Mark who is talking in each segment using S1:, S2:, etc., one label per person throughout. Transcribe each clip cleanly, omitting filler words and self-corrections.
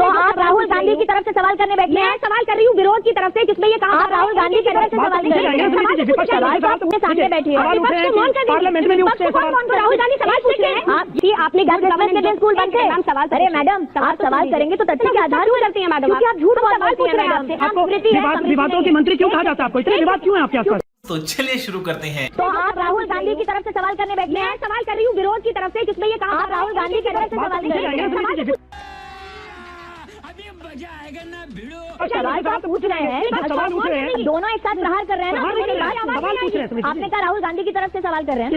S1: तो आप राहुल गांधी की तरफ से सवाल करने बैठे हैं? सवाल कर रही हूँ विरोध की तरफ से, जिसमें ये कहा आप राहुल गांधी की तरफ से सवाल कर रहे हैं। सामने बैठे राहुल गांधी सवाल पूछ रहे हैं। आपने घर स्कूल बंद है। अरे मैडम, आप सवाल करेंगे तो तथ्य के आधार पर करते हैं मैडम, क्योंकि आप झूठ बोलती हैं मैडम।
S2: विवादों के मंत्री क्यों कहा जाता है आपको? इतने विवाद क्यों है आपके आसपास?
S3: तो चलिए शुरू करते हैं।
S1: तो आप राहुल गांधी की तरफ से सवाल करने बैठे हैं? सवाल कर रही हूँ विरोध की तरफ से, जिसमें ये कहा आप राहुल गांधी की तरफ से सवाल कर रहे हैं। सवाल तो आप पूछ रहे हैं, दोनों एक साथ प्रहार कर रहे हैं ना।
S2: सवाल पूछ रहे हैं।
S1: आपने कहा राहुल गांधी की तरफ से सवाल कर रहे हैं।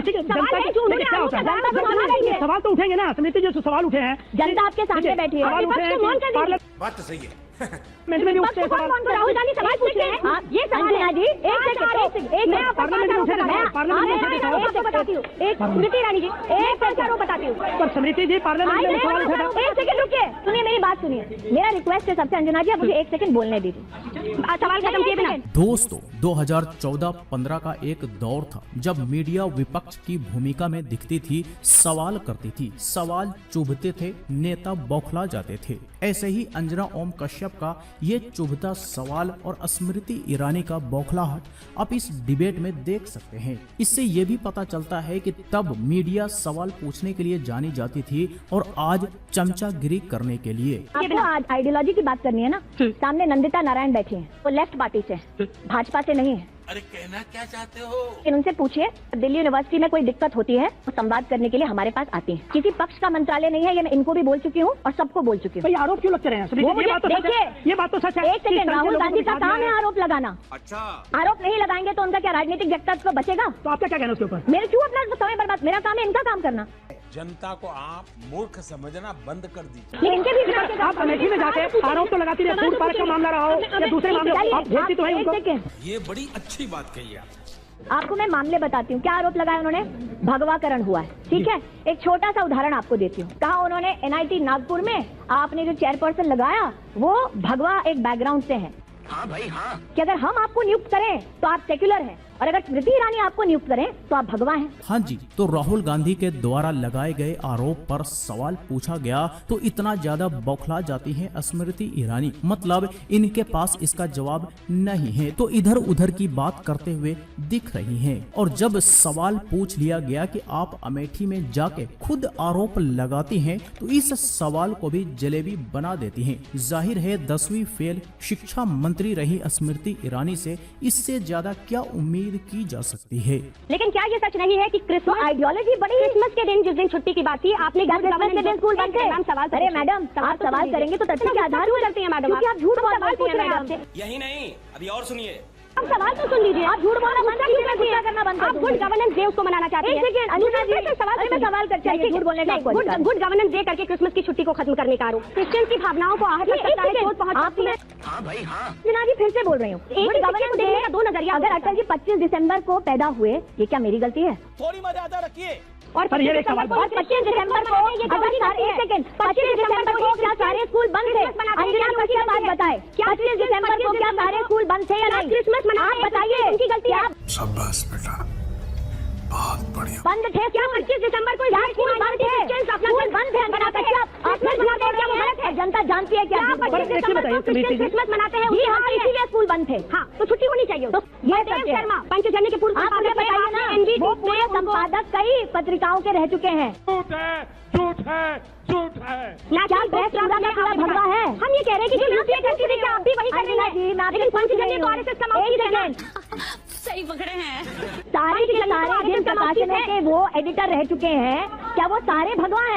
S2: सवाल तो उठेंगे ना समिति, जो सवाल उठे हैं
S1: जनता आपके सामने बैठी है।
S3: बात तो सही है।
S1: राहुल गांधी सवाल पूछ रहे हैं। ये संजना जी बताती हूँ, एक स्मृति ईरानी जी एक आरोप बताती हूँ।
S2: पर समिति जी पार्लियामेंट में सवाल उठा था।
S1: एक सेकंड रुकिए, सुनिए मेरी बात सुनिए। मेरा रिक्वेस्ट है सबसे अंजना जी, आप मुझे एक सेकंड बोलने दीजिए। सवाल खत्म किए बिना।
S4: दोस्तों 2014-15 का एक दौर था जब मीडिया विपक्ष की भूमिका में दिखती थी, सवाल करती थी, सवाल चुभते थे, नेता बौखला जाते थे। ऐसे ही अंजना ओम कश्यप का ये चुभता सवाल और स्मृति ईरानी का बौखलाहट आप इस डिबेट में देख सकते हैं। इससे ये भी पता चलता है कि तब मीडिया सवाल पूछने के लिए जानी जाती थी और आज चमचागिरी करने के लिए।
S1: आपको आज आइडियोलॉजी की बात करनी है ना। सामने नंदिता नारायण बैठी हैं, वो लेफ्ट पार्टी से, भाजपा से नहीं है।
S3: अरे कहना क्या चाहते हो?
S1: उनसे पूछिए, दिल्ली यूनिवर्सिटी में कोई दिक्कत होती है तो संवाद करने के लिए हमारे पास आती हैं। किसी पक्ष का मंत्रालय नहीं है, ये मैं इनको भी बोल चुकी हूँ और सबको बोल चुकी हूँ।
S2: आरोप क्यों लगते रहे हैं?
S1: देखिए,
S2: ये बात तो सच है।
S1: एक सेकंड, राहुल गांधी का काम है आरोप लगाना।
S3: अच्छा,
S1: आरोप नहीं लगाएंगे तो उनका क्या राजनीतिक व्यक्तित्व बचेगा?
S2: तो आपका क्या कहना उसके ऊपर?
S1: मेरे क्यों अपना समय बर्बाद? मेरा काम है इनका काम करना।
S5: जनता को आप मूर्ख समझना बंद कर दीजिए।
S1: लेकिन इनके भी
S2: आप अमेठी में जाके आरोप तो लगाती रहे, फूड पार्क का मामला रहा हो या दूसरे मामले, आप भेजती तो है उनको।
S5: ये बड़ी अच्छी बात कही
S1: आपको मैं मामले बताती हूँ क्या आरोप लगाया उन्होंने। भगवाकरण हुआ है, ठीक है। एक छोटा सा उदाहरण आपको देती हूँ। कहा उन्होंने NIT नागपुर में आपने जो चेयरपर्सन लगाया वो भगवा एक बैकग्राउंड से है।
S3: हाँ भाई हाँ।
S1: कि अगर हम आपको नियुक्त करें तो आप सेक्युलर हैं और अगर स्मृति ईरानी आपको नियुक्त करें तो आप भगवा हैं।
S4: हाँ जी, तो राहुल गांधी के द्वारा लगाए गए आरोप पर सवाल पूछा गया तो इतना ज्यादा बौखला जाती है स्मृति ईरानी, मतलब इनके पास इसका जवाब नहीं है, तो इधर उधर की बात करते हुए दिख रही हैं। और जब सवाल पूछ लिया गया कि आप अमेठी में जाके खुद आरोप लगाती हैं तो इस सवाल को भी जलेबी बना देती हैं। जाहिर है 10वीं फेल शिक्षा मंत्री रही स्मृति ईरानी से इससे ज्यादा क्या उम्मीद की जा सकती है।
S1: लेकिन क्या ये सच नहीं है कि क्रिसमस आइडियोलॉजी बड़ी, क्रिसमस के दिन जिस दिन छुट्टी की बात थी आपने क्रिसमस के दिन स्कूल बंद थे। अरे मैडम, आप सवाल करेंगे तो तथ्य के आधार पर करते हैं मैडम, क्योंकि आप झूठ बोलती हैं मैडम।
S3: यही नहीं, अभी और सुनिए।
S1: आप सवाल तो सुन लीजिए, आप झूठ बोलना बंद क्यों करती हैं? करना बंद, आप गुड गवर्नेंस डे उसको मनाना चाहती हैं। एक सेकंड अनुजा जी, मैं सवाल करती हूं, झूठ बोलने का गुड गवर्नेंस डे करके क्रिसमस की छुट्टी को खत्म करने का आरोप क्रिश्चियन की भावनाओं को आहत कर सकता है, चोट पहुंच सकती है।
S3: हाँ भाई हाँ।
S1: जी फिर से बोल रही हूँ, गुड गवर्नेंस डे का 2 नजरिया। अगर अटल जी 25 दिसंबर को पैदा हुए, ये क्या मेरी गलती है?
S3: थोड़ी मर्यादा रखिए।
S1: और 25 दिसंबर को अगर 25 दिसंबर को क्या सारे स्कूल बंद थे? अंजना कश्यप बात बताए, 25 दिसंबर को क्या सारे स्कूल बंद थे या नहीं? क्रिसमस मनाते हैं, बताइए उनकी गलती है।
S5: शाबाश बेटा, बहुत बढ़िया।
S1: बंद थे क्या 25 दिसंबर को? स्कूल बंद थे, स्कूल बंद थे। अंजना कश्यप आप बनाते हैं क्या मुबारक है? जनता जानती है क्या 25 दिसंबर को क्रिसमस मनाते हैं? जी हाँ, इसीलिए स्कूल बंद थे। हाँ, तो छुट्टी होनी चाहिए। तो ये शर्मा पंचजन्य के पूर्व आप मुझे बताइए ना, वो पूरे संपादक कई पत्रिकाओं के रह चुके हैं।
S2: झूठ है, झूठ है, झूठ है।
S1: क्या प्रेस पूरा का पूरा भगवा है? हम ये कह रहे हैं कि जो यूपीए करती थी क्या आप भी वही कर रही हैं? लेकिन पंचजन्य तो RSS का माउथपीस है।
S6: सही पकड़े हैं।
S1: सारे के सारे जिन प्रकाशनों के वो एडिटर रह चुके हैं, क्या वो सारे भगवा हैं?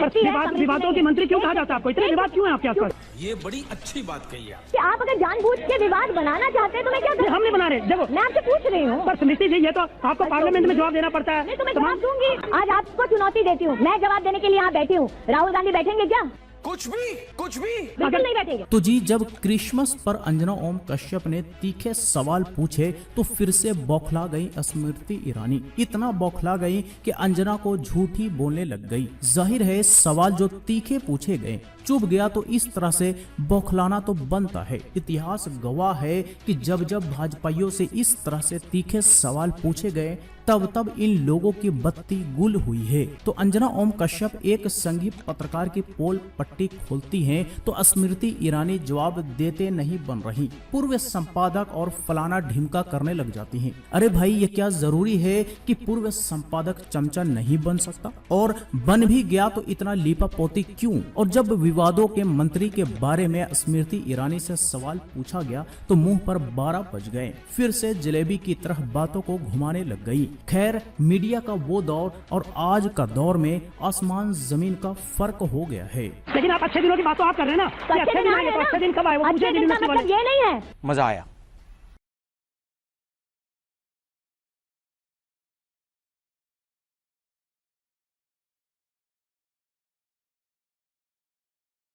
S2: विवादों के मंत्री क्यों कहा जाता है आपको? इतने विवाद क्यों है आपके आसपास?
S5: ये बड़ी अच्छी बात कही
S1: कि आप अगर जानबूझ के विवाद बनाना चाहते हैं तो मैं क्या करूं?
S2: हम नहीं बना रहे, देखो
S1: मैं आपसे पूछ रही हूँ।
S2: पर समिति जी ये तो आपको पार्लियामेंट में जवाब देना पड़ता है।
S1: मैं तुम्हें जवाब दूंगी। आज आपको चुनौती देती हूँ, मैं जवाब देने के लिए यहाँ बैठी हूँ। राहुल गांधी बैठेंगे क्या?
S3: कुछ भी
S1: बिल्कुल नहीं बैठेंगे।
S4: तो जी जब क्रिसमस पर अंजना ओम कश्यप ने तीखे सवाल पूछे तो फिर से बौखला गई स्मृति ईरानी। इतना बौखला गई कि अंजना को झूठी बोलने लग गई। जाहिर है सवाल जो तीखे पूछे गए चुभ गया तो इस तरह से बौखलाना तो बनता है। इतिहास गवाह है कि जब जब भाजपाइयों से इस तरह से तीखे सवाल पूछे गए तब इन लोगों की बत्ती गुल हुई है। तो अंजना ओम कश्यप एक संघी पत्रकार की पोल पट्टी खोलती हैं तो स्मृति ईरानी जवाब देते नहीं बन रही, पूर्व संपादक और फलाना ढिमका करने लग जाती हैं। अरे भाई, ये क्या जरूरी है कि पूर्व संपादक चमचा नहीं बन सकता? और बन भी गया तो इतना लीपापोती क्यों? और जब विवादों के मंत्री के बारे में स्मृति ईरानी से सवाल पूछा गया तो मुंह पर 12 बज गए, फिर से जलेबी की तरह बातों को घुमाने लग गई। खैर, मीडिया का वो दौर और आज का दौर में आसमान जमीन का फर्क हो गया है।
S2: लेकिन आप अच्छे दिनों की बात तो आप कर रहे हैं ना?
S1: अच्छे दिन
S2: अच्छे दिन कब आए? वो
S1: अच्छे दिन का मतलब ये नहीं है।
S5: मजा आया।